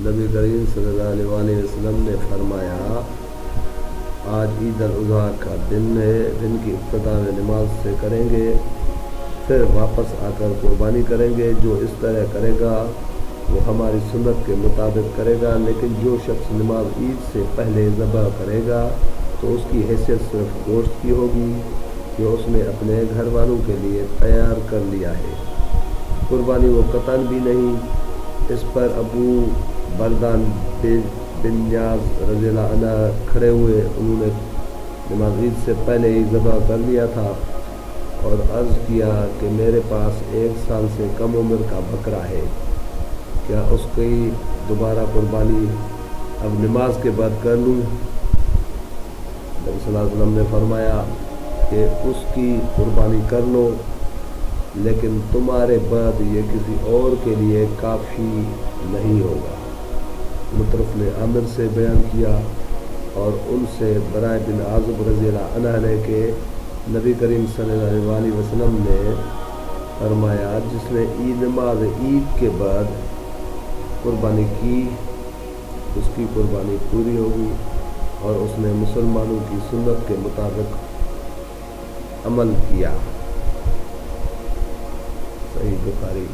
نبی کریم صلی اللہ علیہ وسلم نے فرمایا آج عید الاضحیٰ کا دن ہے، دن کی ابتدا میں نماز سے کریں گے، پھر واپس آ کر قربانی کریں گے۔ جو اس طرح کرے گا وہ ہماری سنت کے مطابق کرے گا، لیکن جو شخص نماز عید سے پہلے ذبح کرے گا تو اس کی حیثیت صرف گوشت کی ہوگی جو اس نے اپنے گھر والوں کے لیے تیار کر لیا ہے، قربانی وہ قطعاً بھی نہیں۔ اس پر ابو بردان بن نیاز رضی اللہ عنہ کھڑے ہوئے، انہوں نے نماز عید سے پہلے ہی ذبح کر لیا تھا اور عرض کیا کہ میرے پاس 1 سال سے کم عمر کا بکرا ہے، کیا اس کی دوبارہ قربانی اب نماز کے بعد کر لوں؟ نبی صلی اللہ علیہ وسلم نے فرمایا کہ اس کی قربانی کر لو، لیکن تمہارے بعد یہ کسی اور کے لیے کافی نہیں ہوگا۔ مطرف نے عامر سے بیان کیا اور ان سے برائے بن عازب رضی اللہ عنہ نے کہ نبی کریم صلی اللہ علیہ وسلم نے فرمایا جس نے نماز عید کے بعد قربانی کی اس کی قربانی پوری ہوگی اور اس نے مسلمانوں کی سنت کے مطابق عمل کیا۔ صحیح بخاری۔